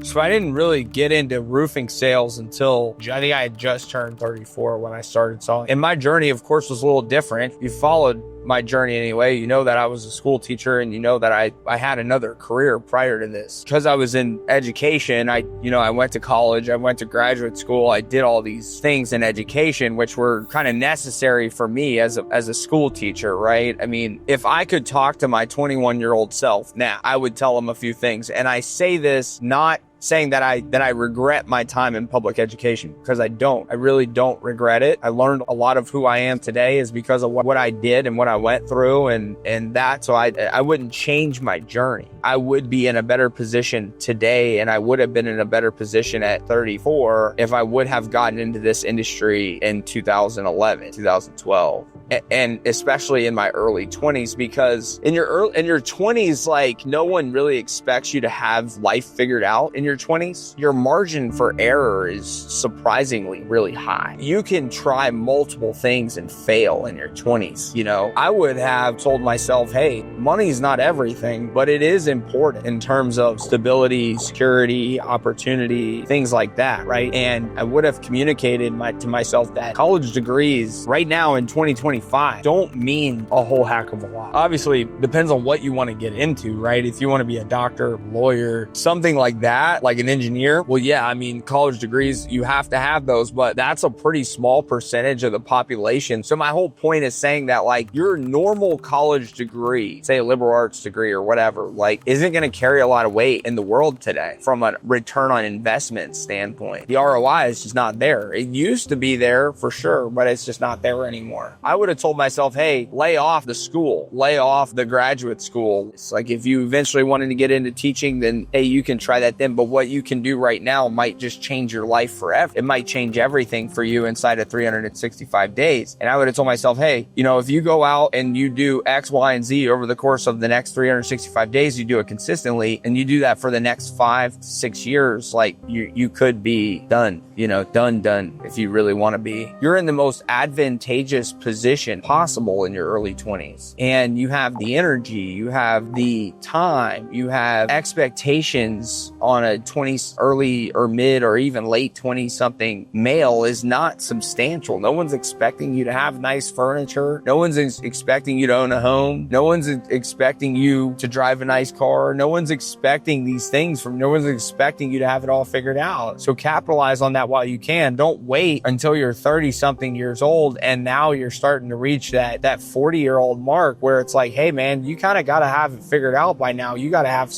So I didn't really get into roofing sales until I think I had just turned 34 when I started selling. And my journey, of course, was a little different. You followed my journey anyway. You know that I was a school teacher, and you know that I had another career prior to this. Because I was in education, I went to college, I went to graduate school, I did all these things in education, which were kind of necessary for me as a school teacher, right? I mean, if I could talk to my 21-year-old self now, I would tell him a few things. And I say this not saying that I regret my time in public education, because I don't. I really don't regret it. I learned a lot of who I am today is because of what I did and what I went through and that. So I wouldn't change my journey. I would be in a better position today, and I would have been in a better position at 34 if I would have gotten into this industry in 2011, 2012. And especially in my early 20s, because in your 20s, like, no one really expects you to have life figured out in your 20s. Your margin for error is surprisingly really high. You can try multiple things and fail in your 20s. I would have told myself, hey, money's not everything, but it is important in terms of stability, security, opportunity, things like that, right? And I would have communicated to myself that college degrees right now in 2025 don't mean a whole heck of a lot. Obviously, depends on what you want to get into, right? If you want to be a doctor, lawyer, something like that, like an engineer, well, yeah, I mean, college degrees, you have to have those, but that's a pretty small percentage of the population. So my whole point is saying that, like, your normal college degree, say a liberal arts degree or whatever, like, isn't going to carry a lot of weight in the world today from a return on investment standpoint. The ROI is just not there. It used to be there for sure, but it's just not there anymore. I would have told myself, hey, lay off the school, lay off the graduate school. It's like, if you eventually wanted to get into teaching, then hey, you can try that then. But what you can do right now might just change your life forever. It might change everything for you inside of 365 days. And I would have told myself, hey, if you go out and you do X, Y, and Z over the course of the next 365 days, you do it consistently, and you do that for the next 5 to 6 years, like, you could be done, done if you really want to be. You're in the most advantageous position possible in your early 20s. And you have the energy, you have the time, you have expectations on a 20s, early or mid or even late 20 something male is not substantial. No one's expecting you to have nice furniture. No one's expecting you to own a home. No one's expecting you to drive a nice car. No one's expecting these things no one's expecting you to have it all figured out. So capitalize on that while you can. Don't wait until you're 30 something years old and now you're starting to reach that 40-year-old mark where it's like, hey man, you kind of got to have it figured out by now. You got to have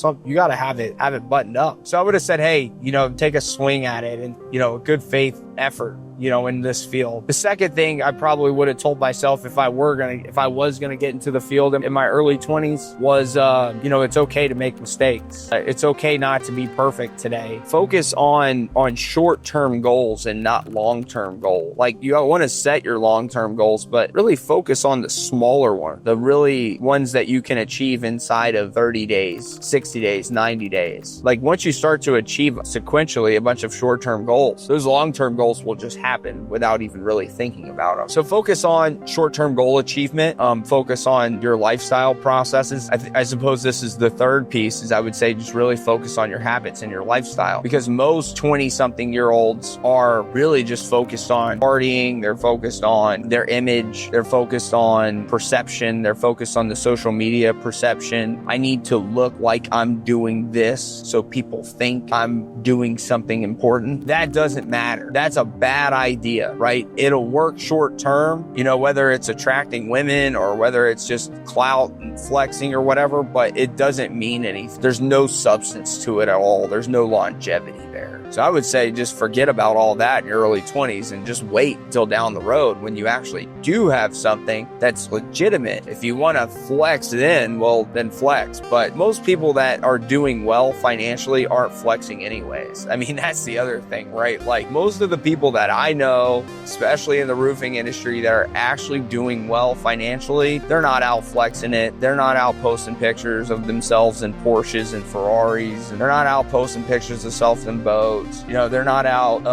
it buttoned up. So I would have said, hey, take a swing at it and, a good faith effort, in this field. The second thing I probably would have told myself if I was going to get into the field in my early 20s was, it's okay to make mistakes. It's okay not to be perfect today. Focus on short-term goals and not long-term goals. Like, you want to set your long-term goals, but really focus on the smaller one, the really ones that you can achieve inside of 30 days, 60 days, 90 days. Like, once you start to achieve sequentially a bunch of short-term goals, those long-term goals will just happen without even really thinking about them. So focus on short-term goal achievement. Focus on your lifestyle processes. I suppose this is the third piece, is I would say just really focus on your habits and your lifestyle, because most 20-something-year-olds are really just focused on partying. They're focused on their image. They're focused on perception. They're focused on the social media perception. I need to look like I'm doing this so people think I'm doing something important. That doesn't matter. That's a bad idea, right? It'll work short term, whether it's attracting women or whether it's just clout and flexing or whatever, but it doesn't mean anything. There's no substance to it at all. There's no longevity there. So I would say just forget about all that in your early 20s and just wait until down the road when you actually do have something that's legitimate. If you want to flex then flex. But most people that are doing well financially aren't flexing anyways. I mean, that's the other thing, right? Like, most of the people that I know, especially in the roofing industry, that are actually doing well financially, they're not out flexing it. They're not out posting pictures of themselves in Porsches and Ferraris. And they're not out posting pictures of themselves in boats. clothes. You know, they're not out,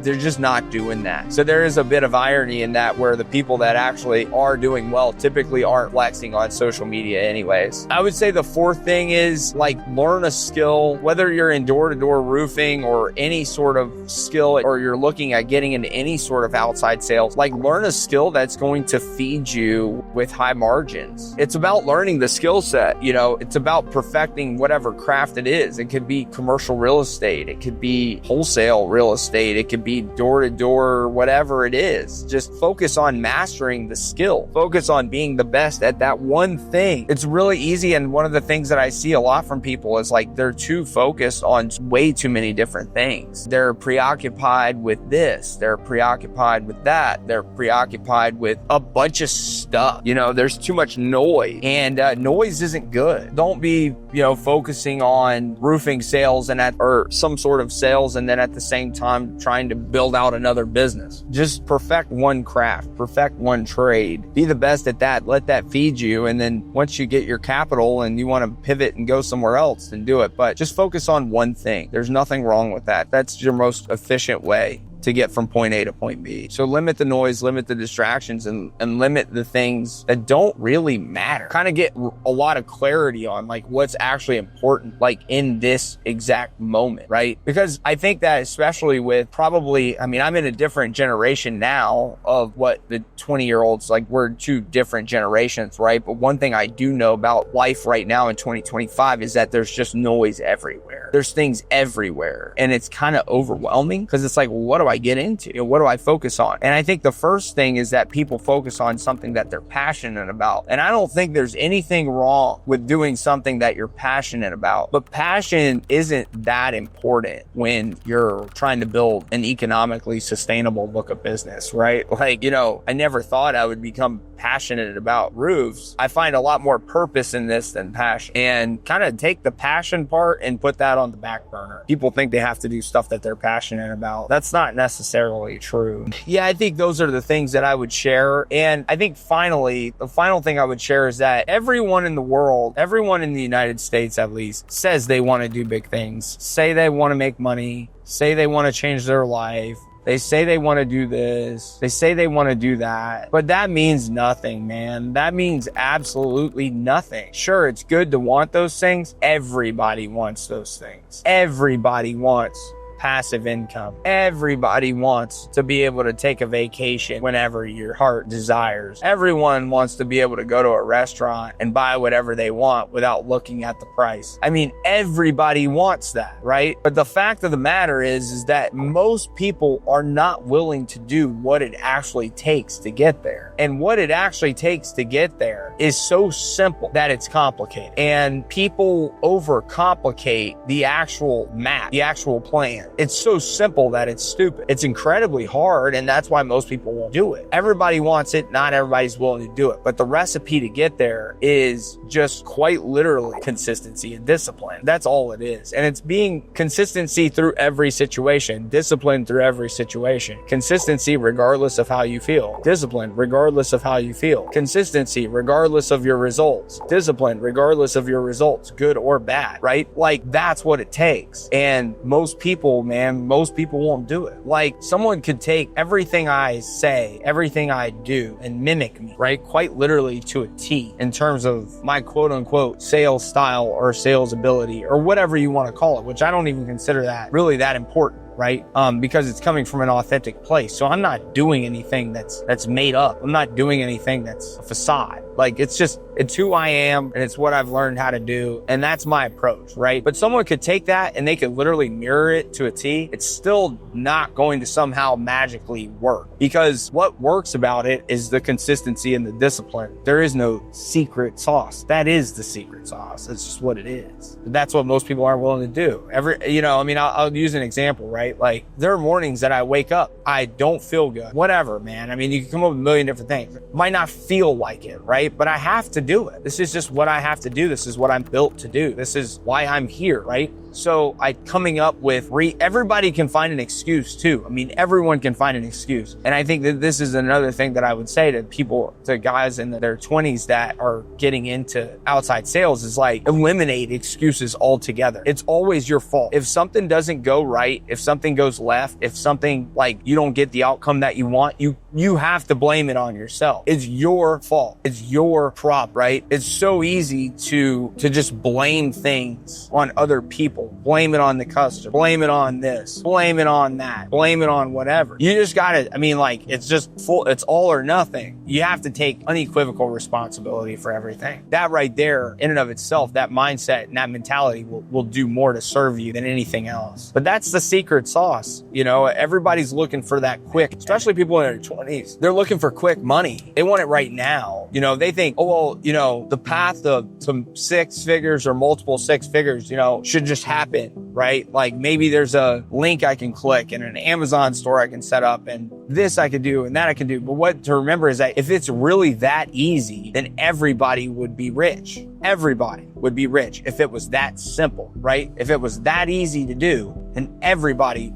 they're just not doing that. So there is a bit of irony in that, where the people that actually are doing well typically aren't flexing on social media anyways. I would say the fourth thing is like learn a skill, whether you're in door-to-door roofing or any sort of skill, or you're looking at getting into any sort of outside sales, like learn a skill that's going to feed you with high margins. It's about learning the skill set. You know, it's about perfecting whatever craft it is. It could be commercial real estate. It could be wholesale real estate. It could be door-to-door, whatever it is. Just focus on mastering the skill. Focus on being the best at that one thing. It's really easy. And one of the things that I see a lot from people is like they're too focused on way too many different things. They're preoccupied with this. They're preoccupied with that. They're preoccupied with a bunch of stuff. You know, there's too much noise, and noise isn't good. Don't be, focusing on roofing sales or some sort of sales, and then at the same time trying to build out another business. Just perfect one craft, perfect one trade. Be the best at that. Let that feed you. And then once you get your capital and you want to pivot and go somewhere else, then do it. But just focus on one thing. There's nothing wrong with that. That's your most efficient way to get from point A to point B. So limit the noise, limit the distractions, and limit the things that don't really matter. Kind of get a lot of clarity on like what's actually important, like in this exact moment, right? Because I think that especially with I'm in a different generation now of what the 20-year-olds, like we're two different generations, right? But one thing I do know about life right now in 2025 is that there's just noise everywhere. There's things everywhere, and it's kind of overwhelming because it's like, well, what do I get into? What do I focus on? And I think the first thing is that people focus on something that they're passionate about. And I don't think there's anything wrong with doing something that you're passionate about. But passion isn't that important when you're trying to build an economically sustainable book of business, right? Like, I never thought I would become passionate about roofs. I find a lot more purpose in this than passion, and kind of take the passion part and put that on the back burner. People think they have to do stuff that they're passionate about. That's not necessarily true. Yeah, I think those are the things that I would share. And I think finally, the final thing I would share is that everyone in the world, everyone in the United States at least, says they want to do big things, say they want to make money, say they want to change their life. They say they want to do this. They say they want to do that. But that means nothing, man. That means absolutely nothing. Sure, it's good to want those things. Everybody wants those things. Everybody wants passive income. Everybody wants to be able to take a vacation whenever your heart desires. Everyone wants to be able to go to a restaurant and buy whatever they want without looking at the price. Everybody wants that, right? But the fact of the matter is that most people are not willing to do what it actually takes to get there. And what it actually takes to get there is so simple that it's complicated. And people overcomplicate the actual map, the actual plan. It's so simple that it's stupid. It's incredibly hard, and that's why most people won't do it. Everybody wants it, not everybody's willing to do it. But the recipe to get there is just quite literally consistency and discipline. That's all it is. And it's being consistency through every situation, discipline through every situation, consistency regardless of how you feel, discipline regardless of how you feel, consistency regardless of your results, discipline regardless of your results, good or bad, right? Like that's what it takes. And most people won't do it. Like someone could take everything I say, everything I do, and mimic me, right? Quite literally to a T in terms of my quote unquote sales style or sales ability or whatever you want to call it, which I don't even consider that really that important. Right? Because it's coming from an authentic place. So I'm not doing anything that's made up. I'm not doing anything that's a facade. Like it's who I am, and it's what I've learned how to do. And that's my approach, right? But someone could take that and they could literally mirror it to a T. It's still not going to somehow magically work, because what works about it is the consistency and the discipline. There is no secret sauce. That is the secret sauce. That's just what it is. That's what most people aren't willing to do. I'll use an example, right? Like there are mornings that I wake up, I don't feel good. Whatever, man. You can come up with a million different things. Might not feel like it, right? But I have to do it. This is just what I have to do. This is what I'm built to do. This is why I'm here, right? So coming up with everybody can find an excuse too. I mean, everyone can find an excuse. And I think that this is another thing that I would say to people, to guys in their 20s that are getting into outside sales is like, eliminate excuses altogether. It's always your fault. If something doesn't go right, if something goes left, if something like you don't get the outcome that you want, you have to blame it on yourself. It's your fault. It's your problem, right? It's so easy to just blame things on other people. Blame it on the customer. Blame it on this. Blame it on that. Blame it on whatever. You just gotta, I mean, like, it's just it's all or nothing. You have to take unequivocal responsibility for everything. That right there, in and of itself, that mindset and that mentality will do more to serve you than anything else. But that's the secret sauce. You know, everybody's looking for that quick, especially people in their 20s. They're looking for quick money. They want it right now. You know, they think, oh, well, you know, the path to some 6 figures or multiple 6 figures, you know, should just happen, right? Like maybe there's a link I can click and an Amazon store I can set up and this I could do and that I can do. But what to remember is that if it's really that easy, then everybody would be rich. Everybody would be rich if it was that simple, right? If it was that easy to do, then everybody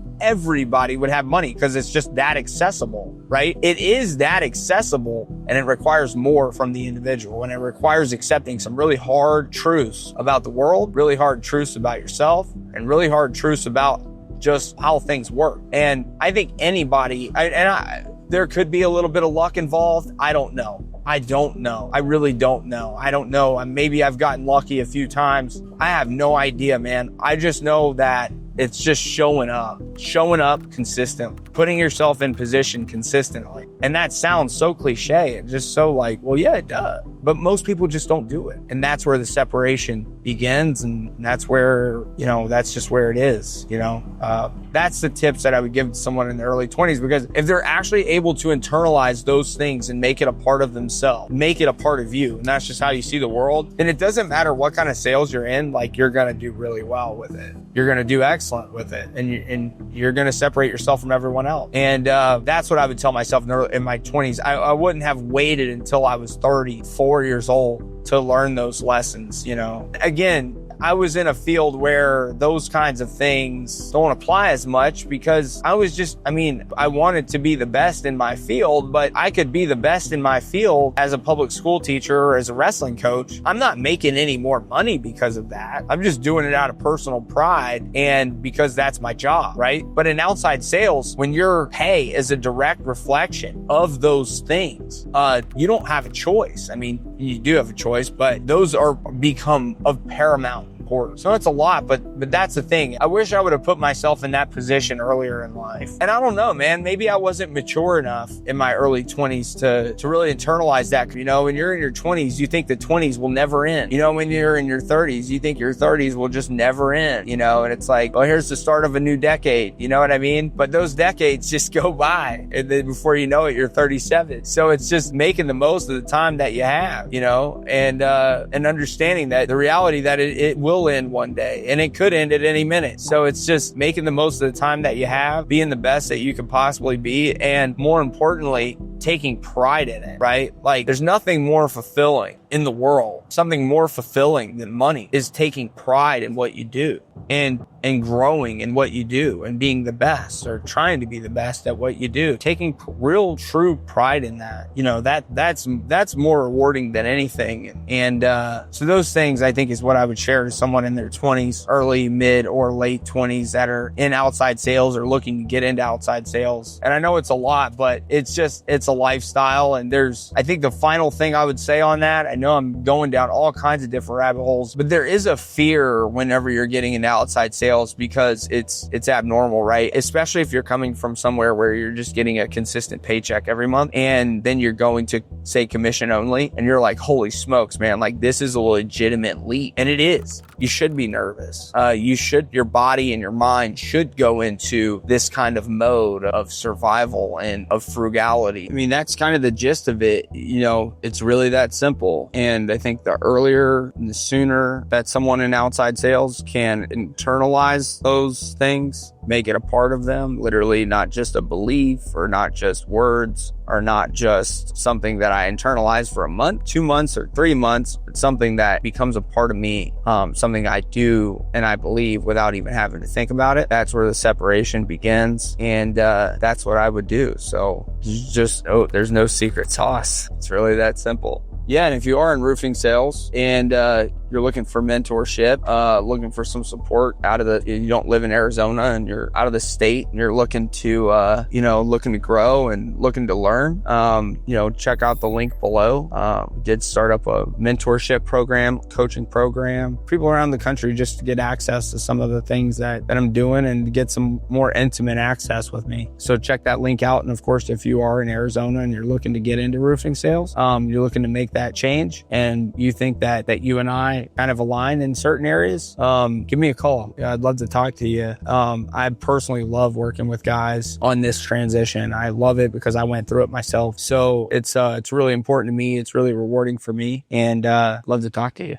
would have money because it's just that accessible, right? It is that accessible and it requires more from the individual, and it requires accepting some really hard truths about the world, really hard truths about yourself, and really hard truths about just how things work. And I think anybody, there could be a little bit of luck involved. I don't know. I really don't know. I don't know. Maybe I've gotten lucky a few times. I have no idea, man. I just know that it's just showing up consistently, putting yourself in position consistently. And that sounds so cliche. It's just so like, well, yeah, it does. But most people just don't do it. And that's where the separation begins. And that's where, you know, that's just where it is, you know. That's the tips that I would give to someone in their early 20s, because if they're actually able to internalize those things and make it a part of themselves, make it a part of you, and that's just how you see the world, then it doesn't matter what kind of sales you're in, like you're going to do really well with it. You're going to do excellent with it. And you're going to separate yourself from everyone else. And that's what I would tell myself in my 20s. I wouldn't have waited until I was 34 years old to learn those lessons, you know. Again, I was in a field where those kinds of things don't apply as much because I wanted to be the best in my field, but I could be the best in my field as a public school teacher or as a wrestling coach. I'm not making any more money because of that. I'm just doing it out of personal pride and because that's my job, right? But in outside sales, when your pay is a direct reflection of those things, you don't have a choice. I mean, you do have a choice, but those become of paramount importance. So it's a lot, but that's the thing. I wish I would have put myself in that position earlier in life. And I don't know, man, maybe I wasn't mature enough in my early 20s to really internalize that. You know, when you're in your 20s, you think the 20s will never end. You know, when you're in your 30s, you think your 30s will just never end, you know, and it's like, well, here's the start of a new decade. You know what I mean? But those decades just go by, and then before you know it, you're 37. So it's just making the most of the time that you have, you know, and understanding that the reality that it will end one day, and it could end at any minute. So it's just making the most of the time that you have, being the best that you can possibly be, and more importantly, taking pride in it, right? Like there's nothing more fulfilling in the world. Something more fulfilling than money is taking pride in what you do and growing in what you do and being the best or trying to be the best at what you do. Taking real true pride in that, you know, that's more rewarding than anything. And so those things I think is what I would share to someone in their 20s, early, mid, or late 20s that are in outside sales or looking to get into outside sales. And I know it's a lot, but it's a lifestyle. And I think the final thing I would say on that, I know I'm going down all kinds of different rabbit holes, but there is a fear whenever you're getting into outside sales because it's abnormal, right? Especially if you're coming from somewhere where you're just getting a consistent paycheck every month and then you're going to say commission only and you're like, holy smokes, man, like this is a legitimate leap. And it is. You should be nervous. Your body and your mind should go into this kind of mode of survival and of frugality. I mean, that's kind of the gist of it. You know, it's really that simple. And I think the earlier and the sooner that someone in outside sales can internalize those things make it a part of them, literally not just a belief or not just words or not just something that I internalize for a month, 2 months, or 3 months, but something that becomes a part of me, something I do and I believe without even having to think about it. That's where the separation begins, and that's what I would do. So just, there's no secret sauce. It's really that simple. Yeah, and if you are in roofing sales and you're looking for mentorship, looking for some support you don't live in Arizona and you're out of the state and you're looking to, looking to grow and looking to learn, check out the link below. We did start up a mentorship program, coaching program, people around the country just to get access to some of the things that I'm doing and get some more intimate access with me. So check that link out. And of course, if you are in Arizona and you're looking to get into roofing sales, you're looking to make that change and you think that you and I kind of align in certain areas, give me a call. I'd love to talk to you. I personally love working with guys on this transition. I love it because I went through it myself. So it's really important to me. It's really rewarding for me, and love to talk to you.